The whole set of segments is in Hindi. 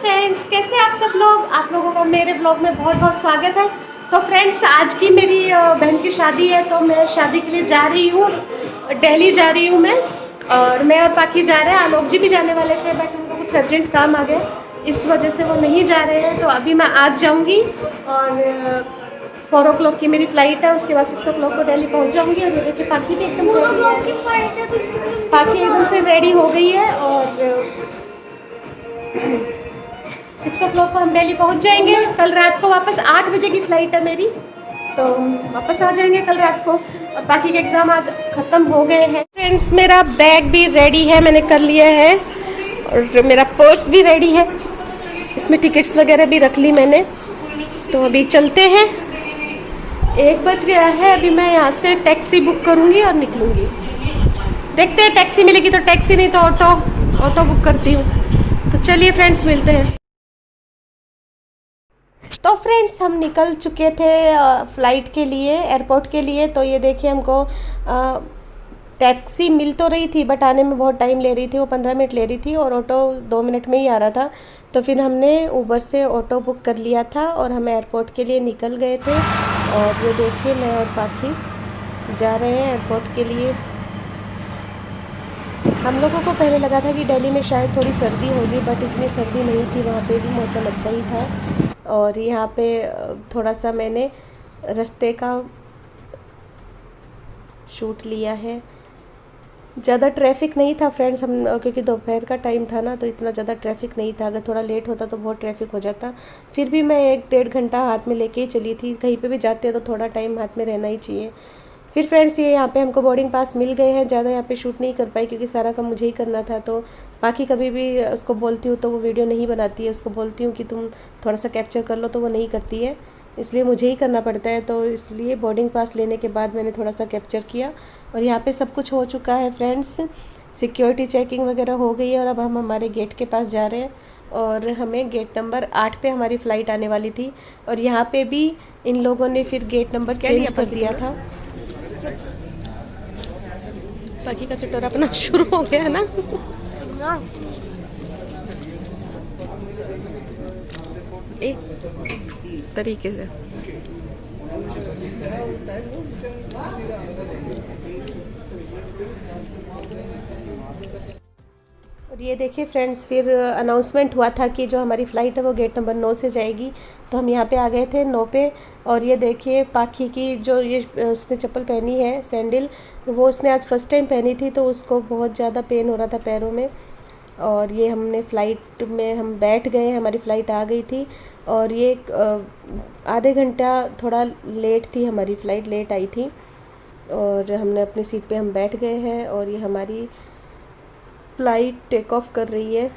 फ्रेंड्स, कैसे आप सब लोग। आप लोगों का मेरे ब्लॉग में बहुत बहुत स्वागत है। तो फ्रेंड्स, आज की मेरी बहन की शादी है, तो मैं शादी के लिए जा रही हूँ, दिल्ली जा रही हूँ मैं। और मैं और पाखी जा रहे हैं। आलोक जी भी जाने वाले थे, बट उनको कुछ अर्जेंट काम आ गया, इस वजह से वो नहीं जा रहे हैं। तो अभी मैं आज जाऊँगी और 4 o'clock की मेरी फ़्लाइट है। उसके बाद 6 o'clock को दिल्ली पहुँच जाऊँगी। और ये देखिए, पाखी भी एकदम पाखी एकदम से रेडी हो गई है। और 6 o'clock को हम दिल्ली पहुंच जाएंगे। कल रात को वापस 8 बजे की फ़्लाइट है मेरी, तो वापस आ जाएंगे कल रात को। और बाकी के एग्ज़ाम आज ख़त्म हो गए हैं। फ्रेंड्स, मेरा बैग भी रेडी है, मैंने कर लिया है। और मेरा पर्स भी रेडी है, इसमें टिकट्स वगैरह भी रख ली मैंने। तो अभी चलते हैं। 1 बज गया है। अभी मैं यहाँ से टैक्सी बुक करूँगी और निकलूँगी। देखते हैं, टैक्सी मिलेगी तो टैक्सी, नहीं तो ऑटो बुक करती हूँ। तो चलिए फ्रेंड्स, मिलते हैं। तो फ्रेंड्स, हम निकल चुके थे फ़्लाइट के लिए, एयरपोर्ट के लिए। तो ये देखिए, हमको टैक्सी मिल तो रही थी, बट आने में बहुत टाइम ले रही थी। वो 15 मिनट ले रही थी और ऑटो 2 मिनट में ही आ रहा था। तो फिर हमने ऊबर से ऑटो बुक कर लिया था और हम एयरपोर्ट के लिए निकल गए थे। और ये देखिए, मैं और पाखी जा रहे हैं एयरपोर्ट के लिए। हम लोगों को पहले लगा था कि दिल्ली में शायद थोड़ी सर्दी होगी, बट इतनी सर्दी नहीं थी। वहाँ पे भी मौसम अच्छा ही था। और यहाँ पे थोड़ा सा मैंने रास्ते का शूट लिया है। ज़्यादा ट्रैफिक नहीं था फ्रेंड्स, हम क्योंकि दोपहर का टाइम था ना, तो इतना ज़्यादा ट्रैफिक नहीं था। अगर थोड़ा लेट होता तो बहुत ट्रैफिक हो जाता। फिर भी मैं 1-1.5 घंटा हाथ में लेके ही चली थी। कहीं पे भी जाते हैं तो थोड़ा टाइम हाथ में रहना ही चाहिए। फिर फ्रेंड्स, ये यहाँ पे हमको बोर्डिंग पास मिल गए हैं। ज़्यादा यहाँ पे शूट नहीं कर पाई क्योंकि सारा काम मुझे ही करना था। तो बाकी कभी भी उसको बोलती हूँ तो वो वीडियो नहीं बनाती है। उसको बोलती हूँ कि तुम थोड़ा सा कैप्चर कर लो, तो वो नहीं करती है, इसलिए मुझे ही करना पड़ता है। तो इसलिए बोर्डिंग पास लेने के बाद मैंने थोड़ा सा कैप्चर किया। और यहाँ पे सब कुछ हो चुका है फ्रेंड्स। सिक्योरिटी चेकिंग वगैरह हो गई है और अब हम हमारे गेट के पास जा रहे हैं। और हमें गेट नंबर 8 पे हमारी फ़्लाइट आने वाली थी। और यहाँ पे भी इन लोगों ने फिर गेट नंबर चेंज कर दिया था। बाकी का चटोरा अपना शुरू हो गया है ना। एक तरीके से और ये देखिए फ्रेंड्स, फिर अनाउंसमेंट हुआ था कि जो हमारी फ़्लाइट है वो गेट नंबर 9 से जाएगी। तो हम यहाँ पे आ गए थे 9 पे। और ये देखिए, पाखी की जो ये उसने चप्पल पहनी है, सैंडल, वो उसने आज फर्स्ट टाइम पहनी थी, तो उसको बहुत ज़्यादा पेन हो रहा था पैरों में। और ये हमने फ़्लाइट में हम बैठ गए, हमारी फ़्लाइट आ गई थी। और ये आधे घंटा थोड़ा लेट थी, हमारी फ़्लाइट लेट आई थी। और हमने अपनी सीट पे हम बैठ गए हैं और ये हमारी फ़्लाइट टेक ऑफ कर रही है।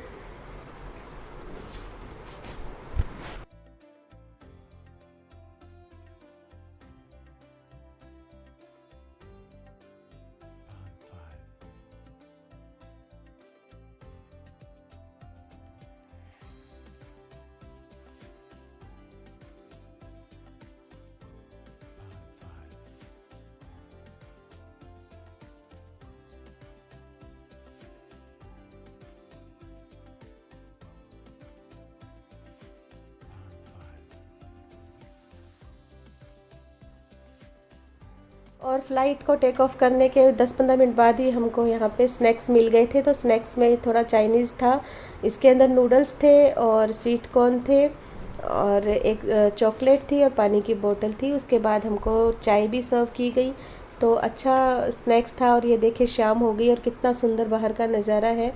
और फ़्लाइट को टेक ऑफ करने के 10-15 मिनट बाद ही हमको यहाँ पे स्नैक्स मिल गए थे। तो स्नैक्स में थोड़ा चाइनीज़ था, इसके अंदर नूडल्स थे और स्वीट कॉर्न थे और एक चॉकलेट थी और पानी की बोतल थी। उसके बाद हमको चाय भी सर्व की गई। तो अच्छा स्नैक्स था। और ये देखिए, शाम हो गई और कितना सुंदर बाहर का नज़ारा है।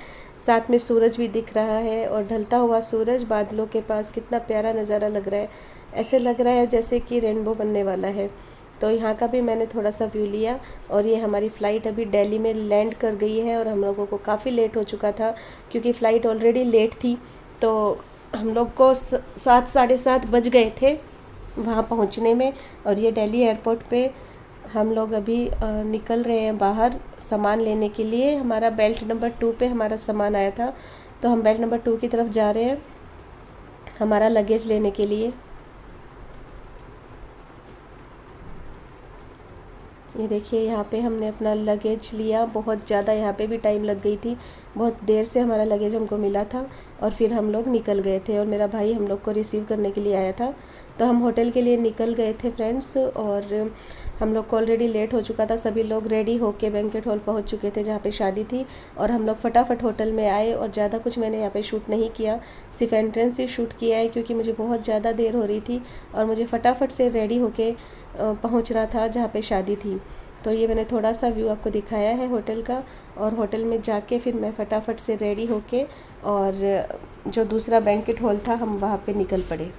साथ में सूरज भी दिख रहा है और ढलता हुआ सूरज बादलों के पास, कितना प्यारा नज़ारा लग रहा है। ऐसे लग रहा है जैसे कि रेनबो बनने वाला है। तो यहाँ का भी मैंने थोड़ा सा व्यू लिया। और ये हमारी फ़्लाइट अभी दिल्ली में लैंड कर गई है और हम लोगों को काफ़ी लेट हो चुका था क्योंकि फ़्लाइट ऑलरेडी लेट थी। तो हम लोग को 7-7:30 बज गए थे वहाँ पहुँचने में। और ये दिल्ली एयरपोर्ट पे हम लोग अभी निकल रहे हैं बाहर सामान लेने के लिए। हमारा बेल्ट नंबर 2 पे हमारा सामान आया था, तो हम बेल्ट नंबर 2 की तरफ जा रहे हैं हमारा लगेज लेने के लिए। ये देखिए यहाँ पे हमने अपना लगेज लिया, बहुत ज़्यादा यहाँ पे भी टाइम लग गई थी, बहुत देर से हमारा लगेज हमको मिला था और फिर हम लोग निकल गए थे और मेरा भाई हम लोग को रिसीव करने के लिए आया था। तो हम होटल के लिए निकल गए थे फ्रेंड्स, और हम लोग को ऑलरेडी लेट हो चुका था, सभी लोग रेडी होके बैंक्वेट हॉल पहुंच चुके थे जहाँ पे शादी थी, और हम लोग फटाफट होटल में आए। और ज़्यादा कुछ मैंने यहाँ पे शूट नहीं किया, सिर्फ एंट्रेंस ही शूट किया है क्योंकि मुझे बहुत ज़्यादा देर हो रही थी और मुझे फटाफट से रेडी होके पहुंचना था जहाँ पे शादी थी। तो ये मैंने थोड़ा सा व्यू आपको दिखाया है होटल का, और होटल में जाके फिर मैं फटाफट से रेडी होके और जो दूसरा बैंक्वेट हॉल था हम वहाँ पे निकल पड़े।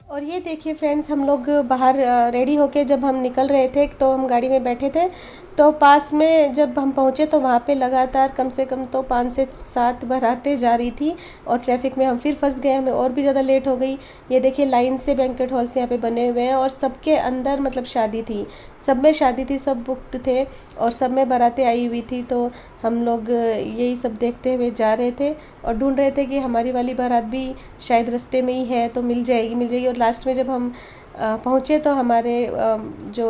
और ये देखिए फ्रेंड्स, हम लोग बाहर रेडी होके जब हम निकल रहे थे तो हम गाड़ी में बैठे थे, तो पास में जब हम पहुँचे तो वहाँ पे लगातार कम से कम तो 5 से 7 बारातें जा रही थी और ट्रैफिक में हम फिर फंस गए, हमें और भी ज़्यादा लेट हो गई। ये देखिए लाइन से बैंक्वेट हॉल से यहाँ पे बने हुए हैं और सबके अंदर मतलब शादी थी, सब में शादी थी, सब बुक्ड थे और सब में बारातें आई हुई थी। तो हम लोग यही सब देखते हुए जा रहे थे और ढूंढ रहे थे कि हमारी वाली बारात भी शायद रास्ते में ही है तो मिल जाएगी। और लास्ट में जब हम पहुँचे तो हमारे जो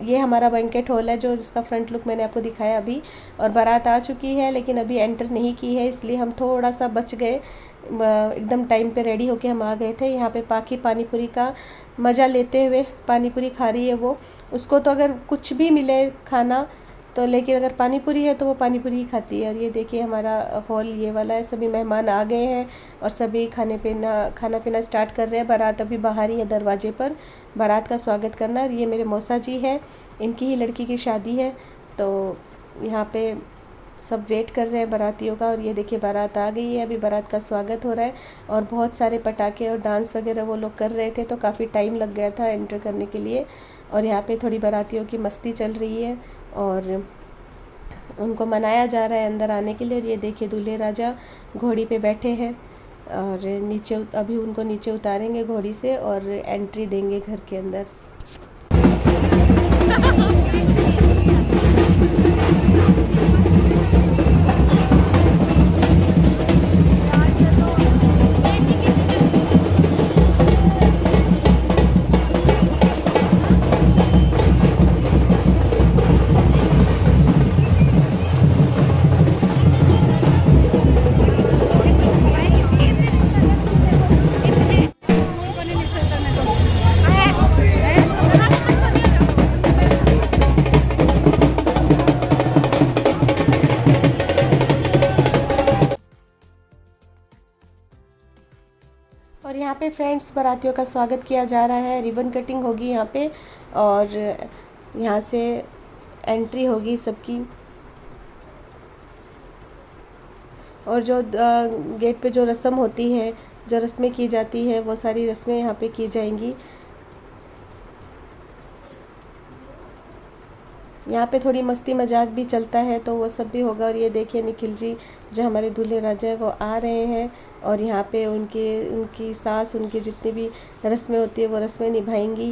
ये हमारा बैंक्वेट हॉल है जो जिसका फ्रंट लुक मैंने आपको दिखाया अभी, और बारात आ चुकी है लेकिन अभी एंटर नहीं की है, इसलिए हम थोड़ा सा बच गए। एकदम टाइम पे रेडी होके हम आ गए थे। यहाँ पे पाकी पानीपुरी का मज़ा लेते हुए पानीपुरी खा रही है वो, उसको तो अगर कुछ भी मिले खाना तो, लेकिन अगर पानीपुरी है तो वो पानीपुरी ही खाती है। और ये देखिए हमारा हॉल ये वाला है, सभी मेहमान आ गए हैं और सभी खाना पीना स्टार्ट कर रहे हैं। बारात अभी बाहर ही है दरवाजे पर, बारात का स्वागत करना। और ये मेरे मौसा जी है, इनकी ही लड़की की शादी है, तो यहाँ पे सब वेट कर रहे हैं बारातियों का। और ये देखिए बारात आ गई है, अभी बारात का स्वागत हो रहा है और बहुत सारे पटाखे और डांस वगैरह वो लोग कर रहे थे, तो काफ़ी टाइम लग गया था एंटर करने के लिए। और यहाँ पे थोड़ी बारातियों की मस्ती चल रही है और उनको मनाया जा रहा है अंदर आने के लिए। और ये देखिए दूल्हे राजा घोड़ी पे बैठे हैं और नीचे अभी उनको नीचे उतारेंगे घोड़ी से और एंट्री देंगे घर के अंदर। और यहाँ पे फ्रेंड्स बारातियों का स्वागत किया जा रहा है, रिबन कटिंग होगी यहाँ पे और यहाँ से एंट्री होगी सबकी। और जो गेट पे जो रस्म होती है, जो रस्में की जाती है, वो सारी रस्में यहाँ पे की जाएंगी। यहाँ पे थोड़ी मस्ती मजाक भी चलता है तो वो सब भी होगा। और ये देखिए निखिल जी जो हमारे दूल्हे राजा है वो आ रहे हैं और यहाँ पे उनकी सास उनकी जितनी भी रस्में होती है वो रस्में निभाएंगी।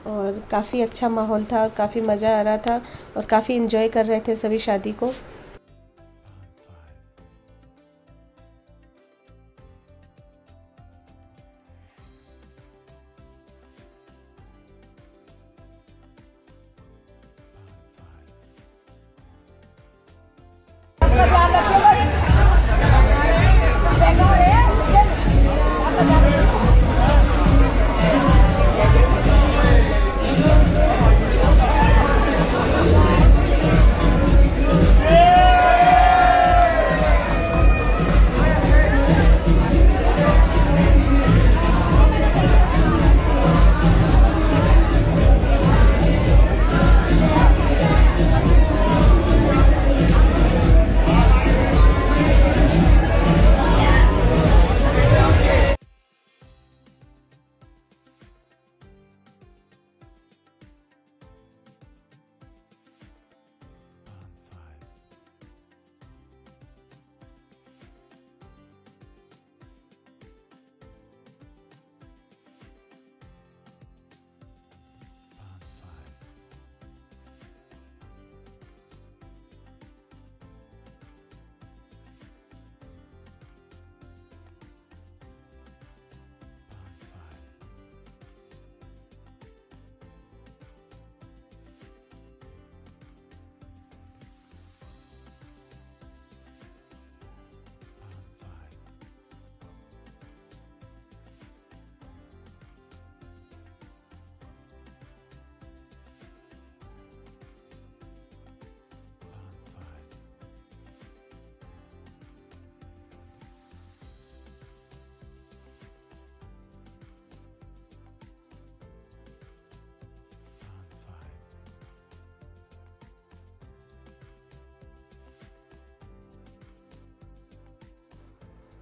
और काफ़ी अच्छा माहौल था और काफ़ी मज़ा आ रहा था और काफ़ी इन्जॉय कर रहे थे सभी शादी को।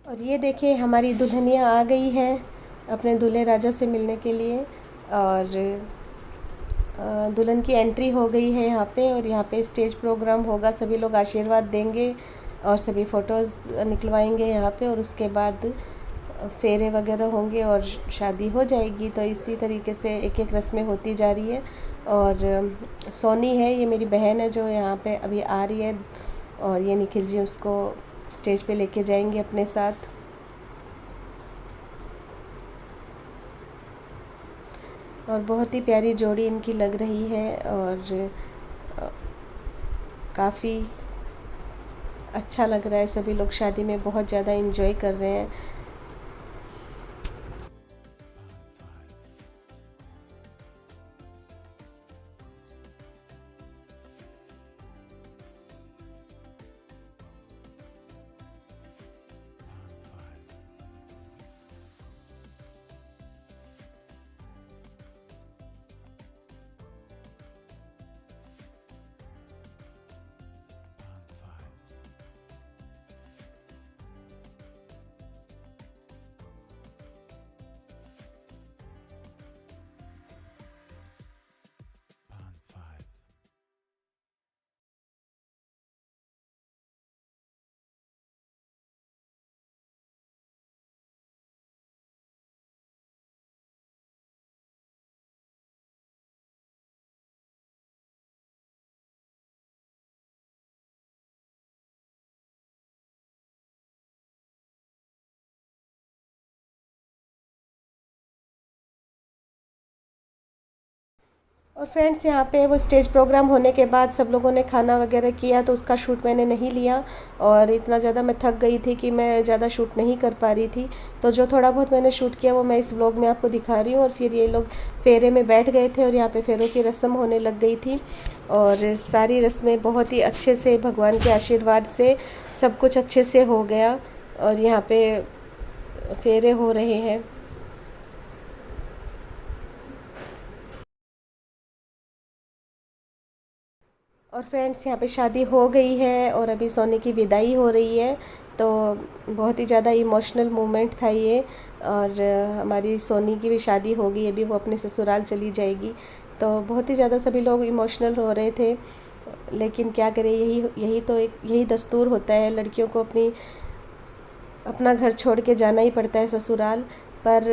और ये देखिए हमारी दुल्हनिया आ गई है अपने दूल्हे राजा से मिलने के लिए। और दुल्हन की एंट्री हो गई है यहाँ पे, और यहाँ पे स्टेज प्रोग्राम होगा, सभी लोग आशीर्वाद देंगे और सभी फ़ोटोज़ निकलवाएंगे यहाँ पे, और उसके बाद फेरे वगैरह होंगे और शादी हो जाएगी। तो इसी तरीके से एक एक रस्में होती जा रही है। और सोनी है, ये मेरी बहन है जो यहाँ पे अभी आ रही है, और ये निखिल जी उसको स्टेज पे लेके जाएंगे अपने साथ। और बहुत ही प्यारी जोड़ी इनकी लग रही है, और काफ़ी अच्छा लग रहा है। सभी लोग शादी में बहुत ज़्यादा इन्जॉय कर रहे हैं। और फ्रेंड्स यहाँ पे वो स्टेज प्रोग्राम होने के बाद सब लोगों ने खाना वगैरह किया, तो उसका शूट मैंने नहीं लिया। और इतना ज़्यादा मैं थक गई थी कि मैं ज़्यादा शूट नहीं कर पा रही थी। तो जो थोड़ा बहुत मैंने शूट किया वो मैं इस व्लॉग में आपको दिखा रही हूँ। और फिर ये लोग फेरे में बैठ गए थे, और यहाँ पे फेरों की रस्म होने लग गई थी। और सारी रस्में बहुत ही अच्छे से भगवान के आशीर्वाद से सब कुछ अच्छे से हो गया। और यहाँ पे फेरे हो रहे हैं। और फ्रेंड्स यहाँ पे शादी हो गई है, और अभी सोनी की विदाई हो रही है। तो बहुत ही ज़्यादा इमोशनल मोमेंट था ये। और हमारी सोनी की भी शादी हो गई, अभी वो अपने ससुराल चली जाएगी। तो बहुत ही ज़्यादा सभी लोग इमोशनल हो रहे थे। लेकिन क्या करें, यही दस्तूर होता है, लड़कियों को अपना घर छोड़ के जाना ही पड़ता है ससुराल। पर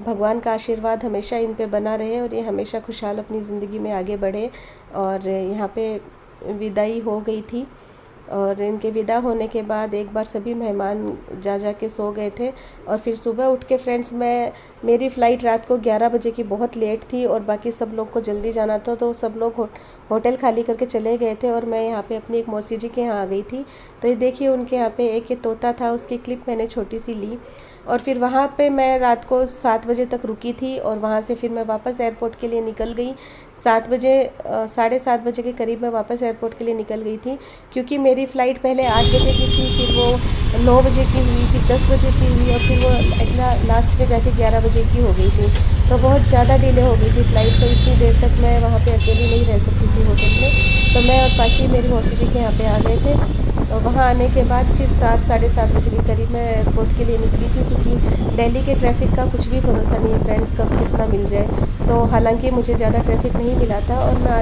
भगवान का आशीर्वाद हमेशा इन पे बना रहे, और ये हमेशा खुशहाल अपनी ज़िंदगी में आगे बढ़े। और यहाँ पे विदाई हो गई थी, और इनके विदा होने के बाद एक बार सभी मेहमान जा के सो गए थे। और फिर सुबह उठ के फ्रेंड्स मेरी फ़्लाइट रात को 11 बजे की बहुत लेट थी, और बाकी सब लोग को जल्दी जाना था, तो सब लोग होटल खाली करके चले गए थे। और मैं यहाँ पे अपनी एक मौसी जी के यहाँ आ गई थी। तो ये देखिए उनके यहाँ पे एक ये तोता था, उसकी क्लिप मैंने छोटी सी ली। और फिर वहाँ पे मैं रात को 7 बजे तक रुकी थी, और वहाँ से फिर मैं वापस एयरपोर्ट के लिए निकल गई। 7 बजे 7:30 बजे के करीब मैं वापस एयरपोर्ट के लिए निकल गई थी, क्योंकि मेरी फ़्लाइट पहले 8 बजे की थी, फिर वो 9 बजे की हुई, फिर 10 बजे की हुई, और फिर वो लास्ट में जाके 11 बजे की हो गई थी। तो बहुत ज़्यादा डिले हो गई थी फ़्लाइट। तो इतनी देर तक मैं वहाँ पे अकेली नहीं रह सकती थी होटल में। तो मैं और बाकी मेरी मौसी जी के यहाँ पे आ गए थे। और वहाँ आने के बाद फिर 7 7:30 बजे के करीब मैं एयरपोर्ट के लिए निकली थी, क्योंकि दिल्ली के ट्रैफ़िक का कुछ भी भरोसा नहीं है फ्रेंड्स, कब कितना मिल जाए। तो हालांकि मुझे ज़्यादा ट्रैफ़िक नहीं मिला था, और मैं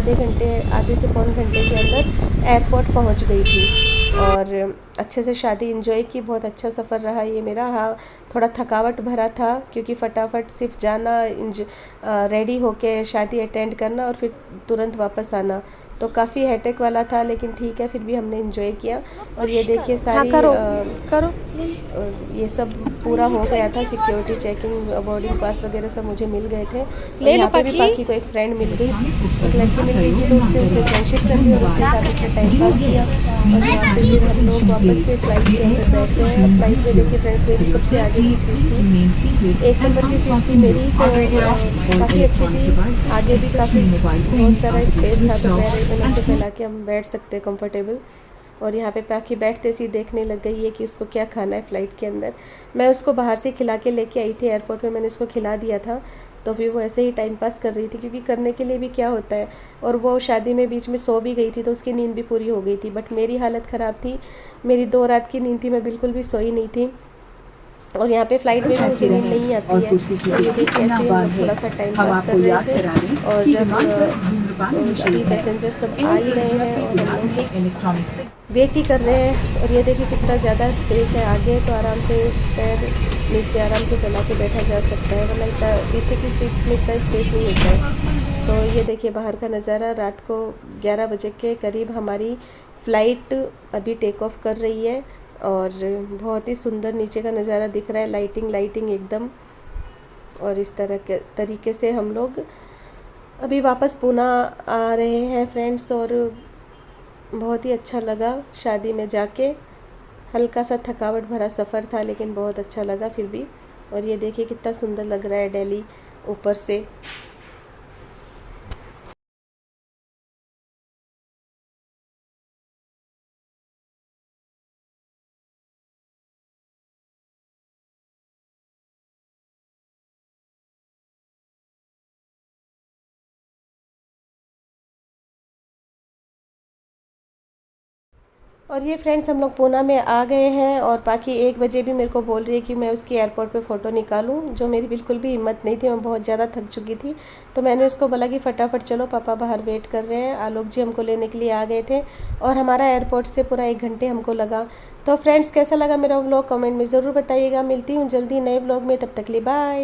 आधे से पौन घंटे के अंदर एयरपोर्ट पहुँच गई थी। और अच्छे से शादी एंजॉय की, बहुत अच्छा सफ़र रहा ये मेरा। हाँ, थोड़ा थकावट भरा था, क्योंकि फटाफट सिर्फ जाना, रेडी होके शादी अटेंड करना और फिर तुरंत वापस आना, तो काफ़ी हेडेक वाला था। लेकिन ठीक है, फिर भी हमने एंजॉय किया। और ये देखिए सारी करो ये सब पूरा हो गया था, सिक्योरिटी चेकिंग, बोर्डिंग पास वगैरह सब मुझे मिल गए थे। ले लो पे भी पाखी को एक फ्रेंड मिल गई, एक लड़की मिल गई थी, तो उससे फ्रेंडशिप कर ली, और उसके साथ उसने टाइम पास किया। और यहाँ पे फिर हम लोग वापस से फ्लाइट के अंदर बैठे हैं। और फ्लाइट में देखिए फ्रेंड्स, मेरी सबसे आगे की सीट थी, 1 नंबर की सीट थी मेरी। तो काफ़ी अच्छी थी, आगे भी काफ़ी बहुत सारा स्पेस था, तो मैंने ऐसे फैला के हम बैठ सकते कंफर्टेबल। और यहाँ पे पाखी बैठते सी देखने लग गई है कि उसको क्या खाना है फ़्लाइट के अंदर। मैं उसको बाहर से खिला के लेके आई थी एयरपोर्ट में, मैंने उसको खिला दिया था। तो फिर वो ऐसे ही टाइम पास कर रही थी, क्योंकि करने के लिए भी क्या होता है। और वो शादी में बीच में सो भी गई थी, तो उसकी नींद भी पूरी हो गई थी। बट मेरी हालत ख़राब थी, मेरी 2 रात की नींद थी, मैं बिल्कुल भी सोई नहीं थी। और यहाँ पे फ़्लाइट में भी मुझे नींद नहीं आती है। और ये देखिए ऐसे ही हम लोग थोड़ा सा टाइम पास कर रहे थे, और जब अभी पैसेंजर सब आ ही रहे हैं और हम लोग वेट ही कर रहे हैं। और ये देखिए कितना ज़्यादा स्पेस है आगे, तो आराम से पैर नीचे आराम से फैला के बैठा जा सकता है, वरना इतना पीछे की सीट्स में इतना स्पेस नहीं होता है। तो ये देखिए बाहर का नज़ारा, रात को 11 बजे के करीब हमारी फ़्लाइट अभी टेक ऑफ कर रही है, और बहुत ही सुंदर नीचे का नज़ारा दिख रहा है, लाइटिंग एकदम। और इस तरह के तरीके से हम लोग अभी वापस पूना आ रहे हैं फ्रेंड्स। और बहुत ही अच्छा लगा शादी में जाके, हल्का सा थकावट भरा सफ़र था लेकिन बहुत अच्छा लगा फिर भी। और ये देखिए कितना सुंदर लग रहा है दिल्ली ऊपर से। और ये फ्रेंड्स हम लोग पूना में आ गए हैं, और बाकी 1 बजे भी मेरे को बोल रही है कि मैं उसकी एयरपोर्ट पे फ़ोटो निकालूं, जो मेरी बिल्कुल भी हिम्मत नहीं थी, मैं बहुत ज़्यादा थक चुकी थी। तो मैंने उसको बोला कि फटाफट चलो, पापा बाहर वेट कर रहे हैं। आलोक जी हमको लेने के लिए आ गए थे, और हमारा एयरपोर्ट से पूरा 1 घंटे हमको लगा। तो फ्रेंड्स कैसा लगा मेरा व्लॉग कमेंट में ज़रूर बताइएगा। मिलती हूँ जल्दी नए व्लॉग में, तब तक के लिए बाय।